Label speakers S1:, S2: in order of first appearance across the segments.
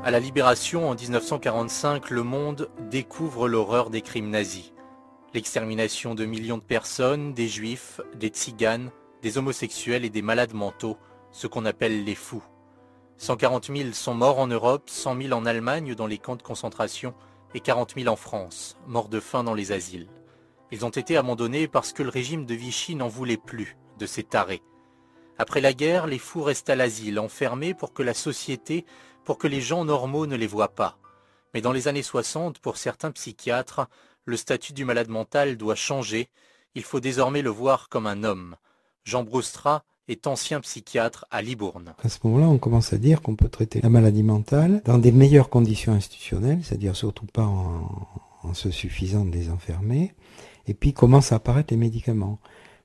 S1: À la Libération, en 1945, le monde découvre l'horreur des crimes nazis. L'extermination de millions de personnes, des juifs, des tziganes, des homosexuels et des malades mentaux, ce qu'on appelle les fous. 140 000 sont morts en Europe, 100 000 en Allemagne dans les camps de concentration et 40 000 en France, morts de faim dans les asiles. Ils ont été abandonnés parce que le régime de Vichy n'en voulait plus de ces tarés. Après la guerre, les fous restent à l'asile, enfermés pour que la société, pour que les gens normaux ne les voient pas. Mais dans les années 60, pour certains psychiatres, le statut du malade mental doit changer. Il faut désormais le voir comme un homme. Jean Broustra est ancien psychiatre à Libourne.
S2: À ce moment-là, on commence à dire qu'on peut traiter la maladie mentale dans des meilleures conditions institutionnelles, c'est-à-dire surtout pas en se suffisant de les enfermer. Et puis commencent à apparaître les médicaments.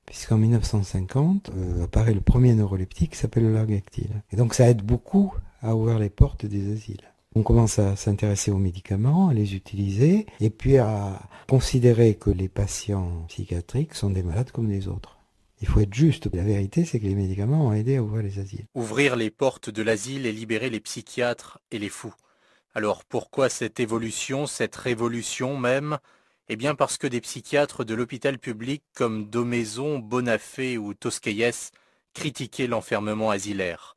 S2: Puisqu'en 1950, apparaît le premier neuroleptique qui s'appelle le Largactil. Et donc ça aide beaucoup à ouvrir les portes des asiles. On commence à s'intéresser aux médicaments, à les utiliser, et puis à considérer que les patients psychiatriques sont des malades comme les autres. Il faut être juste. La vérité, c'est que les médicaments ont aidé à ouvrir les asiles.
S1: Ouvrir les portes de l'asile et libérer les psychiatres et les fous. Alors pourquoi cette évolution, cette révolution même ? Eh bien parce que des psychiatres de l'hôpital public comme Daumaison, Bonafé ou Tosquelles critiquaient l'enfermement asilaire.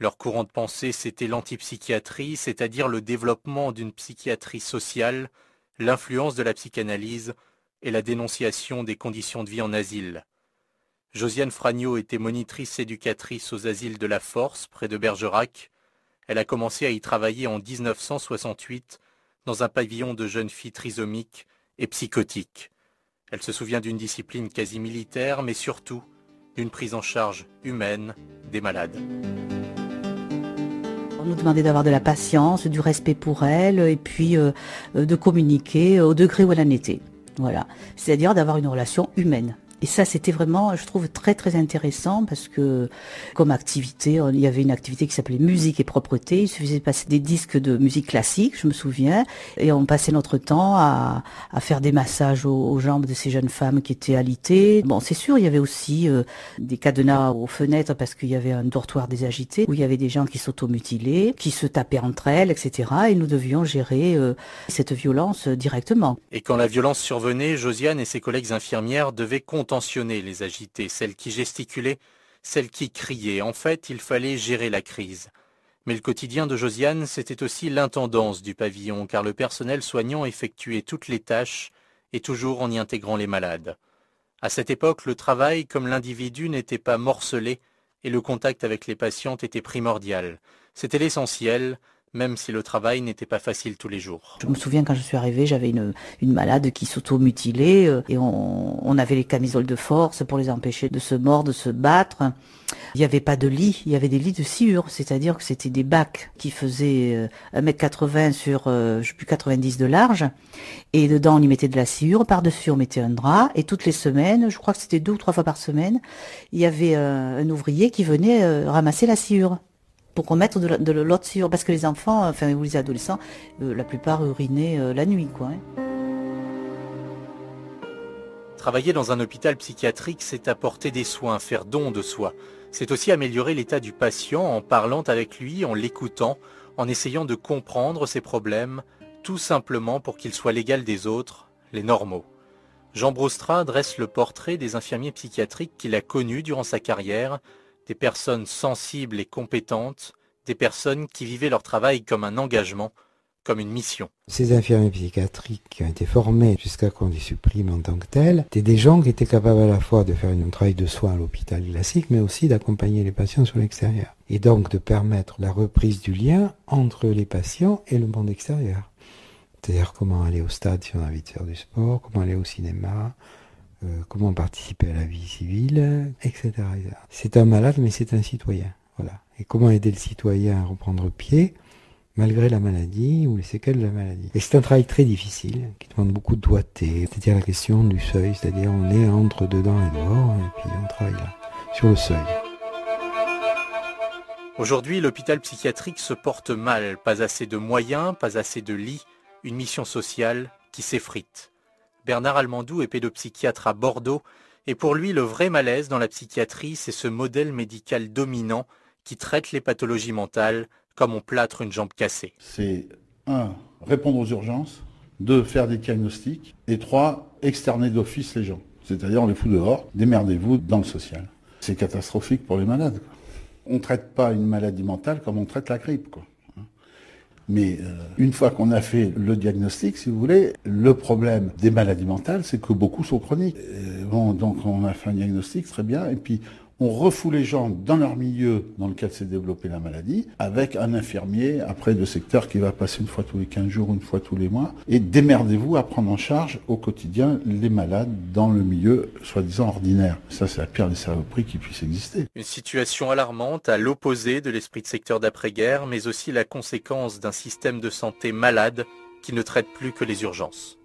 S1: Leur courant de pensée, c'était l'antipsychiatrie, c'est-à-dire le développement d'une psychiatrie sociale, l'influence de la psychanalyse et la dénonciation des conditions de vie en asile. Josiane Fragnaud était monitrice éducatrice aux asiles de la Force, près de Bergerac. Elle a commencé à y travailler en 1968 dans un pavillon de jeunes filles trisomiques et psychotiques. Elle se souvient d'une discipline quasi militaire, mais surtout d'une prise en charge humaine des malades.
S3: On nous demandait d'avoir de la patience, du respect pour elle, et puis de communiquer au degré où elle en était. Voilà. C'est-à-dire d'avoir une relation humaine. Et ça, c'était vraiment, je trouve, très très intéressant parce que comme activité, il y avait une activité qui s'appelait musique et propreté. Il suffisait de passer des disques de musique classique, je me souviens, et on passait notre temps à faire des massages aux jambes de ces jeunes femmes qui étaient alitées. Bon, c'est sûr, il y avait aussi des cadenas aux fenêtres parce qu'il y avait un dortoir désagité où il y avait des gens qui s'automutilaient, qui se tapaient entre elles, etc. Et nous devions gérer cette violence directement.
S1: Et quand la violence survenait, Josiane et ses collègues infirmières devaient contentionner les agités, celles qui gesticulaient, celles qui criaient. En fait, il fallait gérer la crise. Mais le quotidien de Josiane, c'était aussi l'intendance du pavillon, car le personnel soignant effectuait toutes les tâches et toujours en y intégrant les malades. À cette époque, le travail, comme l'individu, n'était pas morcelé et le contact avec les patientes était primordial. C'était l'essentiel, même si le travail n'était pas facile tous les jours.
S3: Je me souviens quand je suis arrivée, j'avais une malade qui s'auto-mutilait et on avait les camisoles de force pour les empêcher de se mordre, de se battre. Il n'y avait pas de lit, il y avait des lits de sciure, c'est-à-dire que c'était des bacs qui faisaient 1,80 m sur, 90 de large. Et dedans, on y mettait de la sciure, par-dessus, on mettait un drap. Et toutes les semaines, je crois que c'était 2 ou 3 fois par semaine, il y avait un ouvrier qui venait ramasser la sciure pour remettre de l'autre sciure. Parce que les enfants, ou les adolescents, la plupart urinaient la nuit, quoi.
S1: Travailler dans un hôpital psychiatrique, c'est apporter des soins, faire don de soi. C'est aussi améliorer l'état du patient en parlant avec lui, en l'écoutant, en essayant de comprendre ses problèmes, tout simplement pour qu'il soit l'égal des autres, les normaux. Jean Broustra dresse le portrait des infirmiers psychiatriques qu'il a connus durant sa carrière, des personnes sensibles et compétentes, des personnes qui vivaient leur travail comme un engagement, comme une mission.
S2: Ces infirmiers psychiatriques qui ont été formés jusqu'à qu'on les supprime en tant que tels, étaient des gens qui étaient capables à la fois de faire un travail de soins à l'hôpital classique, mais aussi d'accompagner les patients sur l'extérieur. Et donc de permettre la reprise du lien entre les patients et le monde extérieur. C'est-à-dire comment aller au stade si on a envie de faire du sport, comment aller au cinéma, comment participer à la vie civile, etc., etc. C'est un malade, mais c'est un citoyen. Voilà. Et comment aider le citoyen à reprendre pied malgré la maladie ou les séquelles de la maladie. Et c'est un travail très difficile, qui demande beaucoup de doigté, c'est-à-dire la question du seuil, c'est-à-dire on est entre dedans et dehors, et puis on travaille là, sur le seuil.
S1: Aujourd'hui, l'hôpital psychiatrique se porte mal, pas assez de moyens, pas assez de lits, une mission sociale qui s'effrite. Bernard Almandou est pédopsychiatre à Bordeaux, et pour lui, le vrai malaise dans la psychiatrie, c'est ce modèle médical dominant qui traite les pathologies mentales comme on plâtre une jambe cassée.
S4: C'est 1. Répondre aux urgences, 2. Faire des diagnostics, et 3. Externer d'office les gens. C'est-à-dire on les fout dehors, démerdez-vous dans le social. C'est catastrophique pour les malades, quoi. On ne traite pas une maladie mentale comme on traite la grippe, quoi. Mais une fois qu'on a fait le diagnostic, si vous voulez, le problème des maladies mentales, c'est que beaucoup sont chroniques. Donc on a fait un diagnostic, très bien, et puis on refout les gens dans leur milieu dans lequel s'est développée la maladie, avec un infirmier, après de secteur, qui va passer une fois tous les 15 jours, une fois tous les mois, et démerdez-vous à prendre en charge au quotidien les malades dans le milieu soi-disant ordinaire. Ça, c'est la pire des saloperies qui puisse exister.
S1: Une situation alarmante à l'opposé de l'esprit de secteur d'après-guerre, mais aussi la conséquence d'un système de santé malade qui ne traite plus que les urgences.